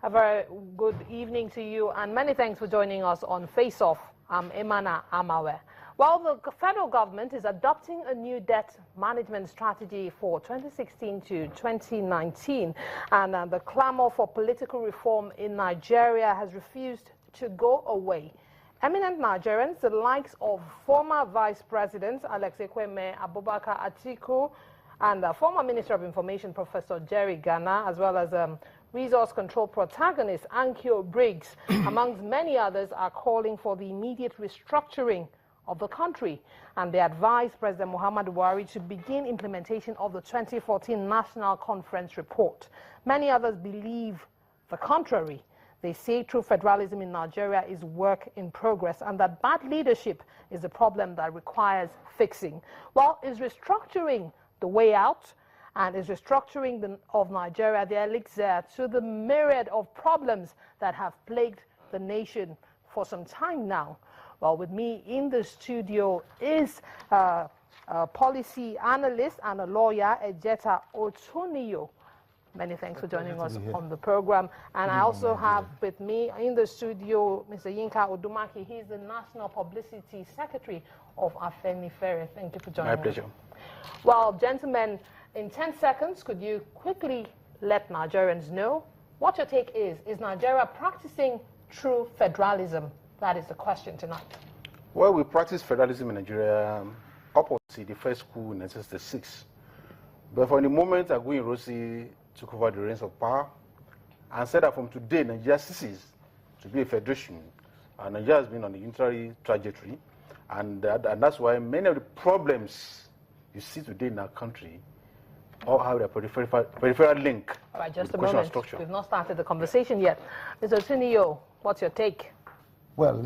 A very good evening to you, and many thanks for joining us on Face Off. I'm Emana Amawe. Well, the federal government is adopting a new debt management strategy for 2016 to 2019, and the clamor for political reform in Nigeria has refused to go away. Eminent Nigerians, the likes of former Vice President Alex Ekweme, Abubakar Atiku, and former Minister of Information Professor Jerry Gana, as well as resource control protagonist Ankyo Briggs, amongst many others, are calling for the immediate restructuring of the country, and they advised President Muhammadu Buhari to begin implementation of the 2014 National Conference report. Many others believe the contrary. They say true federalism in Nigeria is work in progress, and that bad leadership is a problem that requires fixing. Well, is restructuring the way out? And is restructuring of Nigeria the elixir to the myriad of problems that have plagued the nation for some time now? Well, with me in the studio is a policy analyst and a lawyer, Ejeta Otuniyo. Many thanks for joining us on the program. And I also have with me in the studio Mr. Yinka Odumaki. He's the National Publicity Secretary of Afenifere. Thank you for joining us. My pleasure. Well, gentlemen, in 10 seconds, could you quickly let Nigerians know what your take is? Is Nigeria practicing true federalism? That is the question tonight. Well, we practice federalism in Nigeria up until the first coup in 1966. But from the moment Aguiyi Ironsi took over the reins of power and said that from today, Nigeria ceases to be a federation, and Nigeria has been on the unitary trajectory, and that's why many of the problems you see today in our country all have a peripheral link. All right, just a moment. Structure. We've not started the conversation yet. Mr. Otuniyo, what's your take? Well,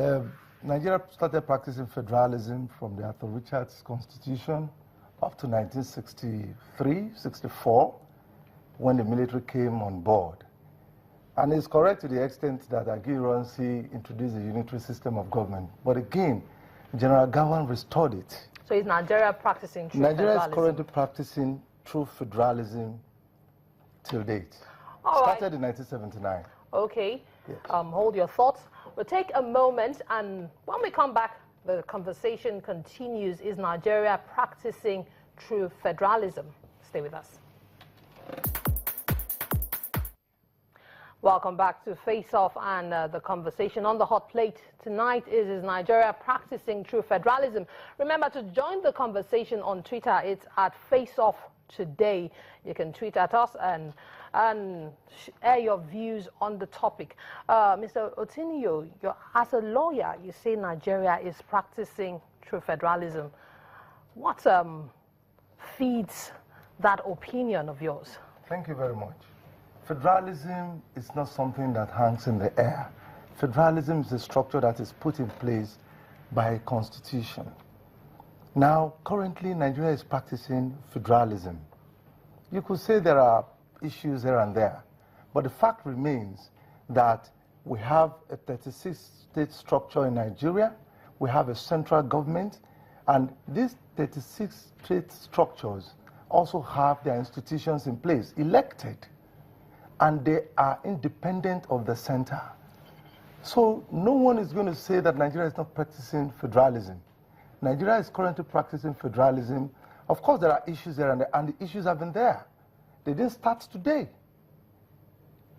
Nigeria started practicing federalism from the Arthur Richards Constitution up to 1963, 64, when the military came on board. And it's correct to the extent that Aguiyi Ironsi introduced a unitary system of government. But again, General Gowon restored it. So is Nigeria practicing true federalism? Nigeria is currently practicing true federalism till date. Started in 1979. Okay. Yes. Hold your thoughts. We'll take a moment, and when we come back, the conversation continues. Is Nigeria practicing true federalism? Stay with us. Welcome back to Face Off, and the conversation on the hot plate tonight is Nigeria practicing true federalism? Remember to join the conversation on Twitter. It's at Face Off Today. You can tweet at us and air your views on the topic. Mr. Otuniyo, as a lawyer, you say Nigeria is practicing true federalism. What feeds that opinion of yours? Thank you very much. Federalism is not something that hangs in the air. Federalism is a structure that is put in place by a constitution. Now, currently, Nigeria is practicing federalism. You could say there are issues here and there, but the fact remains that we have a 36-state structure in Nigeria, we have a central government, and these 36 state structures also have their institutions in place, elected, and they are independent of the center. So no one is going to say that Nigeria is not practicing federalism. Nigeria is currently practicing federalism. Of course, there are issues there, and the issues have been there. They didn't start today.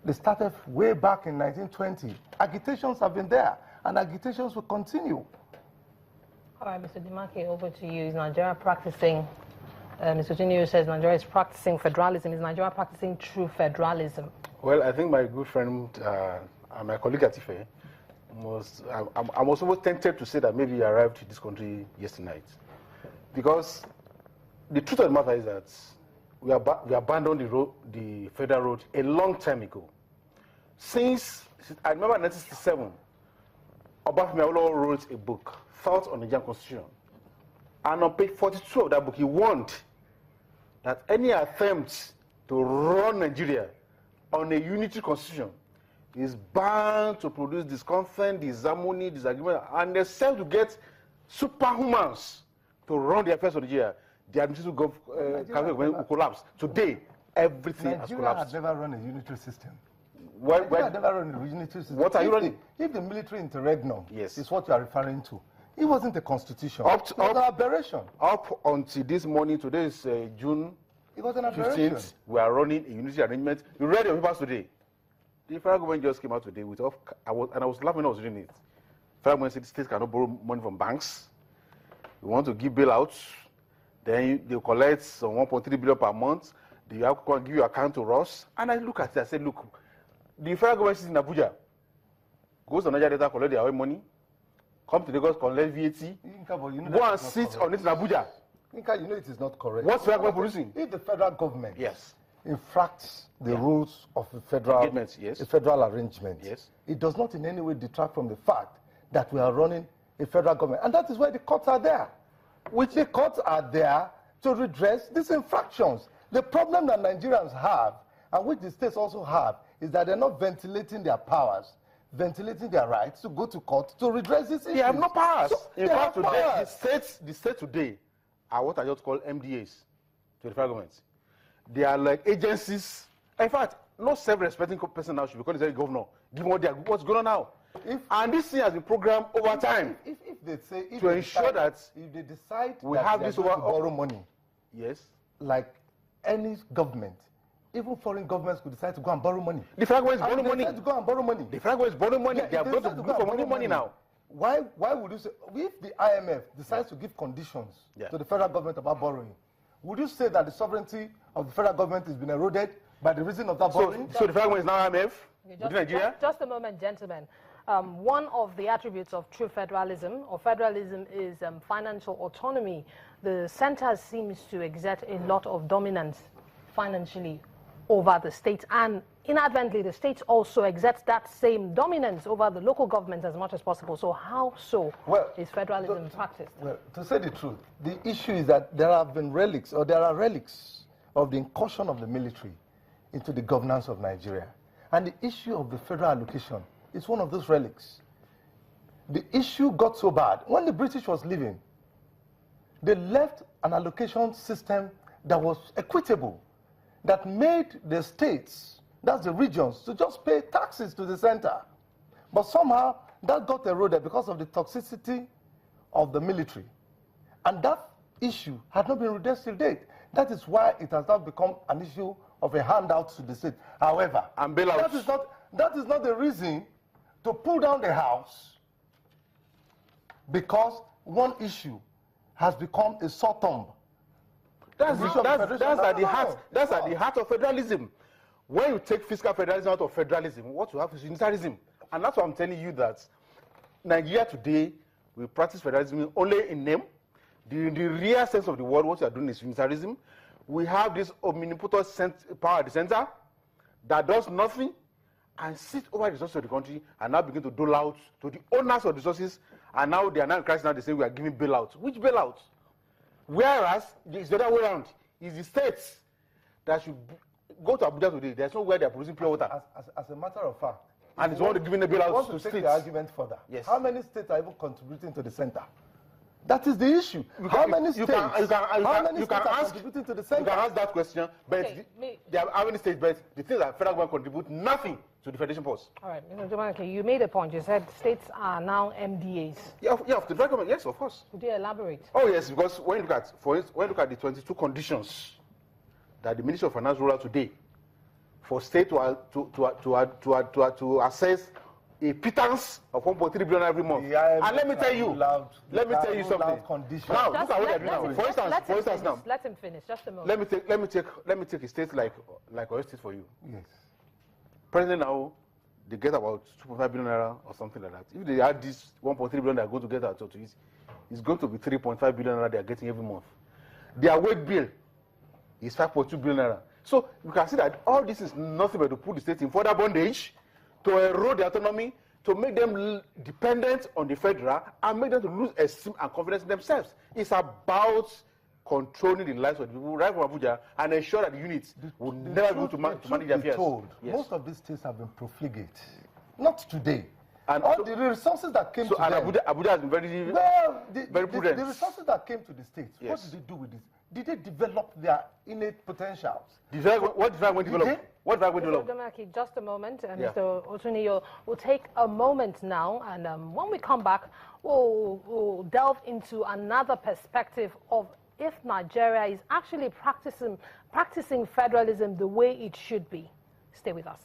They started way back in 1920. Agitations have been there, and agitations will continue. All right, Mr. Dimake, over to you. Is Nigeria practicing, Mr. Otuniyo says Nigeria is practicing federalism. Is Nigeria practicing true federalism? Well, I think my good friend and my colleague Atife, I was almost tempted to say that maybe he arrived to this country yesterday night. Because the truth of the matter is that we abandoned the federal road a long time ago. Since, I remember in 1967, Obafemi Awolowo wrote a book, Thoughts on the Nigerian Constitution. And on page 42 of that book, he warned that any attempt to run Nigeria on a unitary constitution is bound to produce discontent, disharmony, disagreement, and they serve to get superhumans to run the affairs of Nigeria. The administrative government will collapse. Today, everything has collapsed. Nigeria has never run a unitary system. Nigeria never run a unitary system. What are you running? If the military interregnum Yes. is what you are referring to, it wasn't a constitution. It was an aberration. Up until this morning, today is June It was an aberration. 15th, we are running a unitary arrangement. You read your papers today. The federal government just came out today with I was laughing when I was reading it. Federal government said the states cannot borrow money from banks. We want to give bailouts. Then they collect some 1.3 billion per month. They have to give you account to us. And I look at it, I said, look, the federal government is in Abuja. Goes to Nigeria Delta, collect their own money. Come to Lagos, collect VAT. Go and sit on it in Abuja. Inka, you know it is not correct. What's the federal government producing? If the federal government Yes. infracts the rules of the federal, yes. a federal arrangement, Yes. it does not in any way detract from the fact that we are running a federal government. And that is why the courts are there. The courts are there to redress these infractions. The problem that Nigerians have, and which the states also have, is that they're not ventilating their powers, ventilating their rights to go to court to redress these issues. They have no powers. So In they fact, have today, powers. the states today are what I just call MDAs to the federal government. They are like agencies. In fact, no self-respecting person now should be called the governor. Give what's going on now. And this thing has been programmed over time. If they say to ensure that if they decide we that have they are this going over to borrow money, yes, like any government, even foreign governments could decide to go and borrow money. the federal government is And borrowing they money. decide to go and borrow money. The federal government is borrowing money. Yeah, They are if going to decide look go for and money borrow now. Why would you say, if the IMF decides to give conditions to the federal government about borrowing, would you say that the sovereignty of the federal government has been eroded by the reason of that borrowing? So the federal government is now IMF Okay, within Nigeria? Just a moment, gentlemen. One of the attributes of true federalism, or federalism, is financial autonomy. The center seems to exert a lot of dominance financially over the states, and inadvertently the states also exert that same dominance over the local governments as much as possible. So how is federalism practiced? Well, to say the truth, the issue is that there have been relics, or there are relics of the incursion of the military into the governance of Nigeria. And the issue of the federal allocation is one of those relics. The issue got so bad. When the British was leaving, they left an allocation system that was equitable, that made the states, that's the regions, to just pay taxes to the center. But somehow that got eroded because of the toxicity of the military. And that issue had not been redressed till date. That is why it has now become an issue of a handout to the state. However, And bailouts. that is not the reason to pull down the house because one issue has become a sore thumb. That's The issue of at federalism. the heart. That's at the heart of federalism. When you take fiscal federalism out of federalism, what you have is unitarism. And that's why I'm telling you that Nigeria today, we practice federalism only in name. In the real sense of the word, what we are doing is unitarism. We have this omnipotent power at the center that does nothing and sits over the resources of the country and now begin to dole out to the owners of the resources. And now they are now in crisis. Now they say we are giving bailouts. Which bailouts? Whereas it's the other way around. It's the states that should go to Abuja today. There's nowhere they are producing pure water. As a matter of fact, And it's only giving the bailouts to take states. the argument further. Yes. How many states are even contributing to the center? That is the issue. How many states are contributing to the You center? can ask that question, but Okay, there are how many states? But the thing that federal government contribute nothing to the federation force. All right, Mr. Jomanke, you made a point. You said states are now MDAs. Yeah, the federal government, yes, of course. Could you elaborate? Oh yes, because when you look at, for instance, when you look at the 22 conditions that the Ministry of Finance rolled out today for state to assess a pittance of 1.3 billion every month. And let me tell you, something. Now, look at what they're doing now. For instance, now. Let him finish. Just a moment. Let me take a state like Oyo State for you. Yes. Presently now, they get about 2.5 billion naira or something like that. If they add this 1.3 billion they are going to get out of it, it's going to be 3.5 billion naira they are getting every month. Their weight bill is 5.2 billion naira. So you can see that all this is nothing but to put the state in further bondage, to erode their autonomy, to make them dependent on the federal, and make them to lose esteem and confidence in themselves. It's about controlling the lives of the people right from Abuja and ensure that the units will never be able to manage their affairs. Yes. Most of these states have been profligate. Not today. And all so, the resources that came to and them. Abuja has been very, Well, very prudent. the resources that came to the states, Yes. what did they do with this? Did they develop their innate potentials? What did I want to develop? What did I want to develop? Dominic, just a moment. Yeah. Mr. Otuniyo, we'll take a moment now, and when we come back, we'll delve into another perspective of if Nigeria is actually practicing federalism the way it should be. Stay with us.